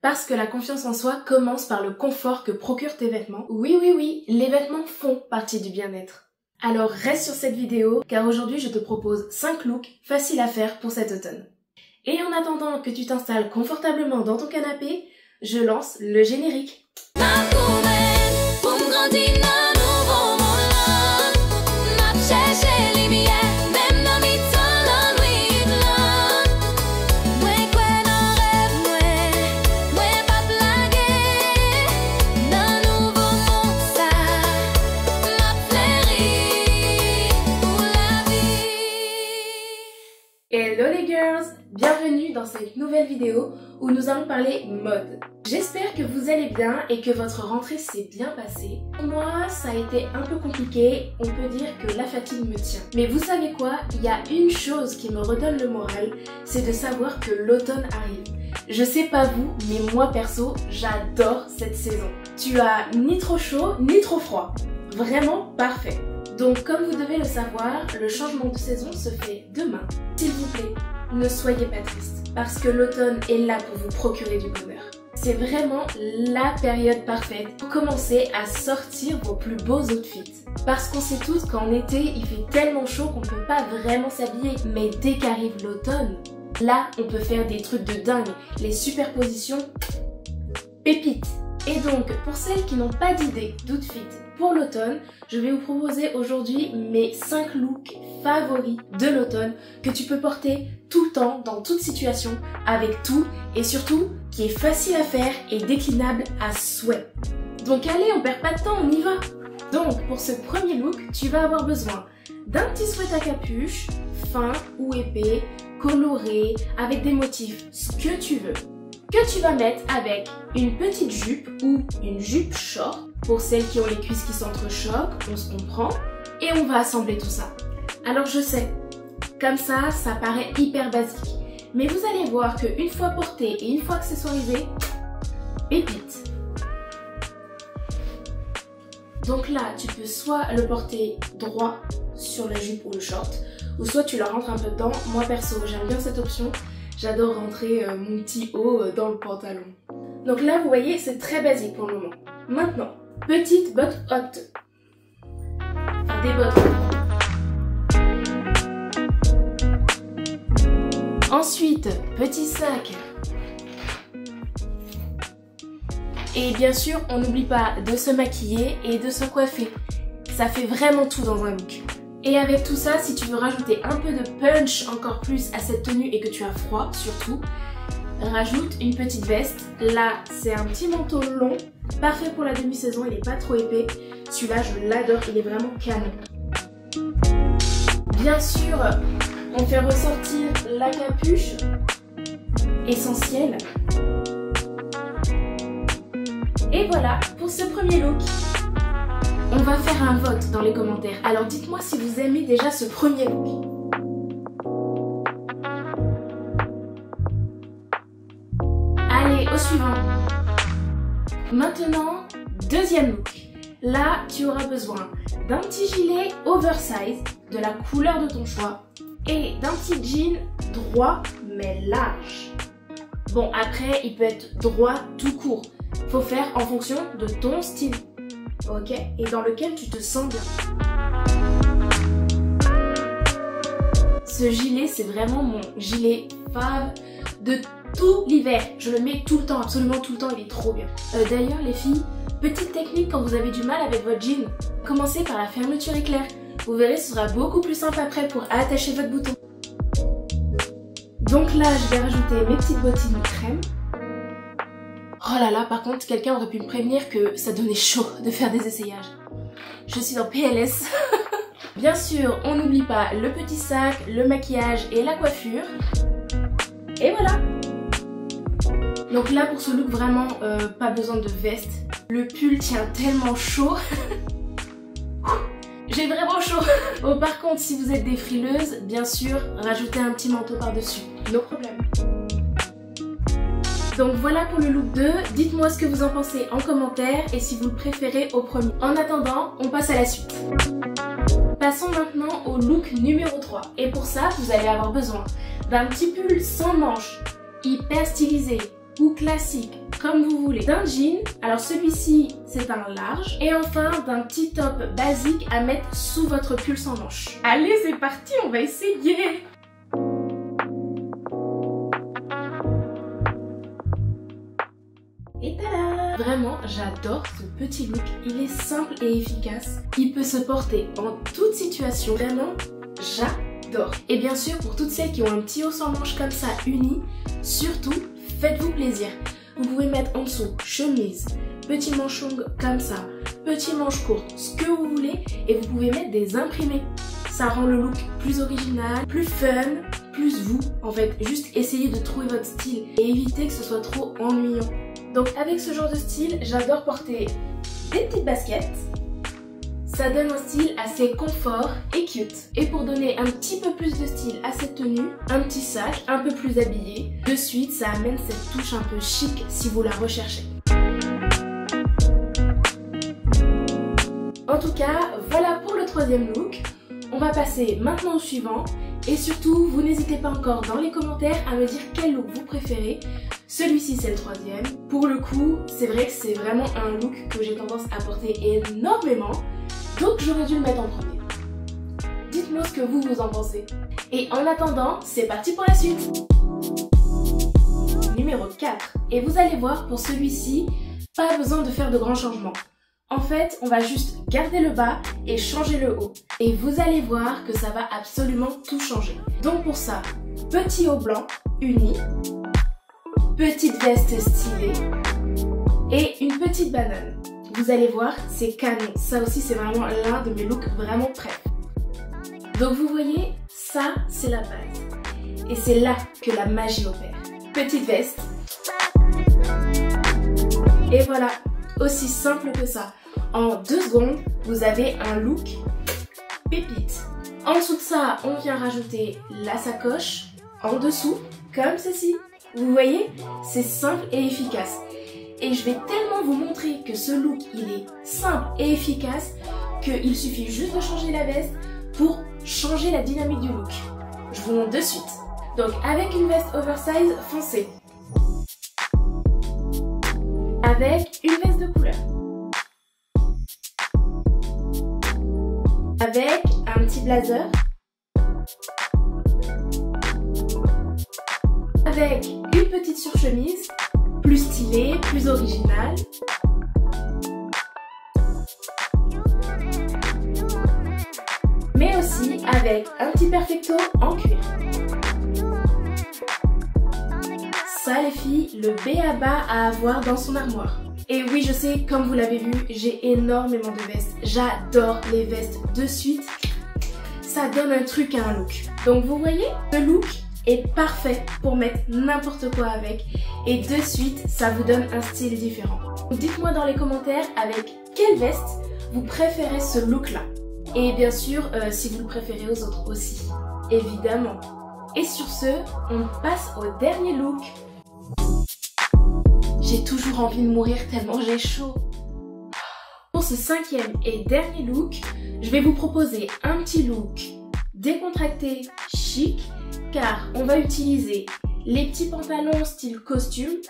Parce que la confiance en soi commence par le confort que procurent tes vêtements. Oui, oui, oui, les vêtements font partie du bien-être. Alors reste sur cette vidéo, car aujourd'hui je te propose 5 looks faciles à faire pour cet automne. Et en attendant que tu t'installes confortablement dans ton canapé, je lance le générique. Hello les girls, bienvenue dans cette nouvelle vidéo où nous allons parler mode. J'espère que vous allez bien et que votre rentrée s'est bien passée. Pour moi, ça a été un peu compliqué, on peut dire que la fatigue me tient. Mais vous savez quoi, il y a une chose qui me redonne le moral, c'est de savoir que l'automne arrive. Je sais pas vous, mais moi perso, j'adore cette saison. Tu as ni trop chaud, ni trop froid. Vraiment parfait. Donc comme vous devez le savoir, le changement de saison se fait demain. S'il vous plaît, ne soyez pas triste, parce que l'automne est là pour vous procurer du bonheur. C'est vraiment la période parfaite pour commencer à sortir vos plus beaux outfits. Parce qu'on sait tous qu'en été, il fait tellement chaud qu'on ne peut pas vraiment s'habiller. Mais dès qu'arrive l'automne, là, on peut faire des trucs de dingue. Les superpositions, pépites. Et donc, pour celles qui n'ont pas d'idée d'outfit pour l'automne, je vais vous proposer aujourd'hui mes 5 looks favoris de l'automne que tu peux porter tout le temps, dans toute situation, avec tout et surtout qui est facile à faire et déclinable à souhait. Donc allez, on perd pas de temps, on y va! Donc pour ce premier look, tu vas avoir besoin d'un petit sweat à capuche, fin ou épais, coloré, avec des motifs, ce que tu veux, que tu vas mettre avec une petite jupe ou une jupe short. Pour celles qui ont les cuisses qui s'entrechoquent, on se comprend. Et on va assembler tout ça. Alors je sais, comme ça paraît hyper basique. Mais vous allez voir qu'une fois porté et une fois accessorisé, pépite. Donc là, tu peux soit le porter droit sur la jupe ou le short, ou soit tu le rentres un peu dedans. Moi perso, j'aime bien cette option. J'adore rentrer mon petit haut dans le pantalon. Donc là, vous voyez, c'est très basique pour le moment. Maintenant, petite botte haute. Enfin, des bottes. Ensuite, petit sac. Et bien sûr, on n'oublie pas de se maquiller et de se coiffer. Ça fait vraiment tout dans un look. Et avec tout ça, si tu veux rajouter un peu de punch encore plus à cette tenue et que tu as froid surtout, rajoute une petite veste. Là, c'est un petit manteau long, parfait pour la demi-saison, il n'est pas trop épais. Celui-là, je l'adore, il est vraiment canon. Bien sûr, on fait ressortir la capuche, essentielle. Et voilà pour ce premier look. On va faire un vote dans les commentaires. Alors dites-moi si vous aimez déjà ce premier look. Allez, au suivant. Maintenant, deuxième look. Là, tu auras besoin d'un petit gilet oversize de la couleur de ton choix et d'un petit jean droit mais large. Bon, après, il peut être droit tout court. Faut faire en fonction de ton style. Ok, et dans lequel tu te sens bien. Ce gilet, c'est vraiment mon gilet fave de tout l'hiver. Je le mets tout le temps, absolument tout le temps, il est trop bien. D'ailleurs les filles, petite technique quand vous avez du mal avec votre jean, commencez par la fermeture éclair. Vous verrez, ce sera beaucoup plus simple après pour attacher votre bouton. Donc là, je vais rajouter mes petites bottines crème. Oh là là, par contre, quelqu'un aurait pu me prévenir que ça donnait chaud de faire des essayages. Je suis en PLS. Bien sûr, on n'oublie pas le petit sac, le maquillage et la coiffure. Et voilà. Donc là, pour ce look, vraiment, pas besoin de veste. Le pull tient tellement chaud. J'ai vraiment chaud. Bon, par contre, si vous êtes des frileuses, bien sûr, rajoutez un petit manteau par-dessus. No problème. Donc voilà pour le look 2, dites-moi ce que vous en pensez en commentaire et si vous le préférez au premier. En attendant, on passe à la suite. Passons maintenant au look numéro 3. Et pour ça, vous allez avoir besoin d'un petit pull sans manches, hyper stylisé ou classique, comme vous voulez. D'un jean, alors celui-ci c'est un large. Et enfin d'un petit top basique à mettre sous votre pull sans manches. Allez c'est parti, on va essayer. Et tada! Vraiment, j'adore ce petit look. Il est simple et efficace. Il peut se porter en toute situation. Vraiment, j'adore. Et bien sûr, pour toutes celles qui ont un petit haut sans manches comme ça uni, surtout, faites-vous plaisir. Vous pouvez mettre en dessous chemise, petit manche longue comme ça, petit manche courte, ce que vous voulez. Et vous pouvez mettre des imprimés. Ça rend le look plus original, plus fun, plus vous. En fait, juste essayez de trouver votre style et évitez que ce soit trop ennuyant. Donc avec ce genre de style, j'adore porter des petites baskets. Ça donne un style assez confort et cute. Et pour donner un petit peu plus de style à cette tenue, un petit sac un peu plus habillé. De suite, ça amène cette touche un peu chic si vous la recherchez. En tout cas, voilà pour le troisième look. On va passer maintenant au suivant. Et surtout, vous n'hésitez pas encore dans les commentaires à me dire quel look vous préférez. Celui-ci c'est le troisième. Pour le coup, c'est vrai que c'est vraiment un look que j'ai tendance à porter énormément. Donc j'aurais dû le mettre en premier. Dites-moi ce que vous en pensez. Et en attendant, c'est parti pour la suite. Numéro 4. Et vous allez voir, pour celui-ci, pas besoin de faire de grands changements. En fait, on va juste garder le bas et changer le haut. Et vous allez voir que ça va absolument tout changer. Donc pour ça, petit haut blanc, uni, petite veste stylée et une petite banane. Vous allez voir, c'est canon. Ça aussi, c'est vraiment l'un de mes looks vraiment prêts. Donc vous voyez, ça, c'est la base. Et c'est là que la magie opère. Petite veste. Et voilà, aussi simple que ça. En 2 secondes, vous avez un look pépite. En dessous de ça, on vient rajouter la sacoche en dessous, comme ceci. Vous voyez, c'est simple et efficace. Et je vais tellement vous montrer que ce look, il est simple et efficace qu'il suffit juste de changer la veste pour changer la dynamique du look. Je vous montre de suite. Donc avec une veste oversize foncée, avec une veste de couleur, avec un petit blazer, avec une petite surchemise, plus stylée, plus originale. Mais aussi avec un petit perfecto en cuir. Ça les filles, le b.a.-ba à avoir dans son armoire. Et oui, je sais, comme vous l'avez vu, j'ai énormément de vestes. J'adore les vestes. De suite, ça donne un truc à un look. Donc vous voyez, le look est parfait pour mettre n'importe quoi avec. Et de suite, ça vous donne un style différent. Dites-moi dans les commentaires avec quelle veste vous préférez ce look-là. Et bien sûr, si vous le préférez aux autres aussi. Évidemment. Et sur ce, on passe au dernier look. J'ai toujours envie de mourir tellement j'ai chaud. Pour ce 5e et dernier look, je vais vous proposer un petit look décontracté, chic, car on va utiliser les petits pantalons style costume.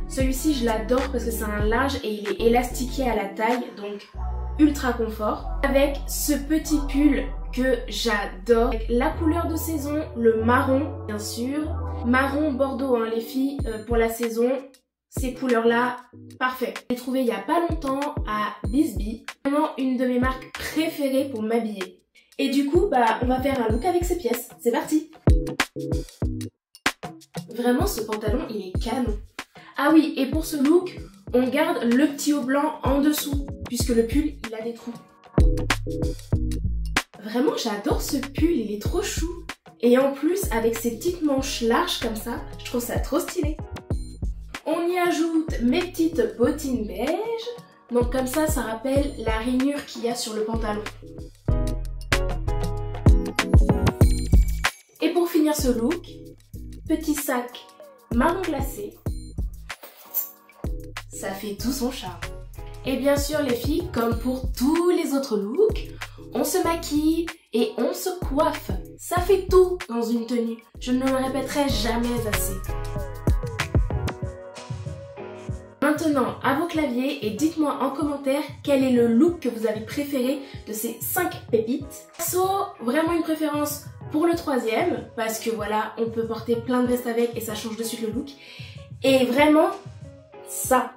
Celui-ci, je l'adore parce que c'est un large et il est élastiqué à la taille, donc ultra confort. Avec ce petit pull que j'adore, avec la couleur de saison, le marron, bien sûr. Marron bordeaux, hein, les filles, pour la saison. Ces couleurs-là, parfait. J'ai trouvé il y a pas longtemps à Bisbee. Vraiment une de mes marques préférées pour m'habiller. Et du coup, on va faire un look avec ces pièces. C'est parti! Vraiment, ce pantalon, il est canon. Ah oui, et pour ce look, on garde le petit haut blanc en dessous, puisque le pull, il a des trous. Vraiment, j'adore ce pull, il est trop chou. Et en plus, avec ces petites manches larges comme ça, je trouve ça trop stylé. On y ajoute mes petites bottines beige. Donc comme ça rappelle la rainure qu'il y a sur le pantalon. Et pour finir ce look, petit sac marron glacé. Ça fait tout son charme. Et bien sûr les filles, comme pour tous les autres looks, on se maquille et on se coiffe. Ça fait tout dans une tenue. Je ne le répéterai jamais assez. Maintenant, à vos claviers et dites-moi en commentaire quel est le look que vous avez préféré de ces 5 pépites. Vraiment une préférence pour le troisième, parce que voilà, on peut porter plein de vestes avec et ça change de suite le look. Et vraiment, ça.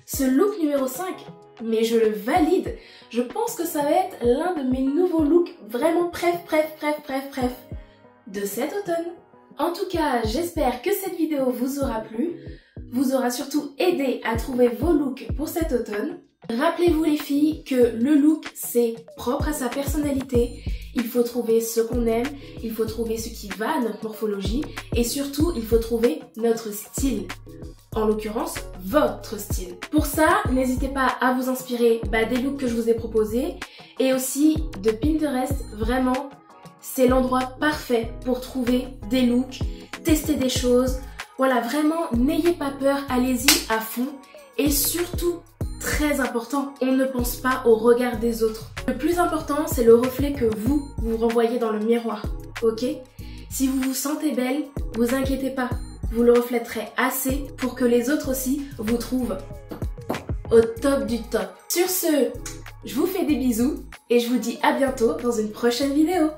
Ce look numéro 5, mais je le valide. Je pense que ça va être l'un de mes nouveaux looks vraiment préf de cet automne. En tout cas, j'espère que cette vidéo vous aura plu, vous aura surtout aidé à trouver vos looks pour cet automne. Rappelez-vous les filles que le look c'est propre à sa personnalité, il faut trouver ce qu'on aime, il faut trouver ce qui va à notre morphologie et surtout il faut trouver notre style. En l'occurrence, votre style. Pour ça, n'hésitez pas à vous inspirer des looks que je vous ai proposés et aussi de Pinterest. Vraiment, c'est l'endroit parfait pour trouver des looks, tester des choses. Voilà, vraiment, n'ayez pas peur, allez-y à fond. Et surtout, très important, on ne pense pas au regard des autres. Le plus important, c'est le reflet que vous renvoyez dans le miroir, ok? Si vous vous sentez belle, vous inquiétez pas. Vous le reflèterez assez pour que les autres aussi vous trouvent au top du top. Sur ce, je vous fais des bisous et je vous dis à bientôt dans une prochaine vidéo.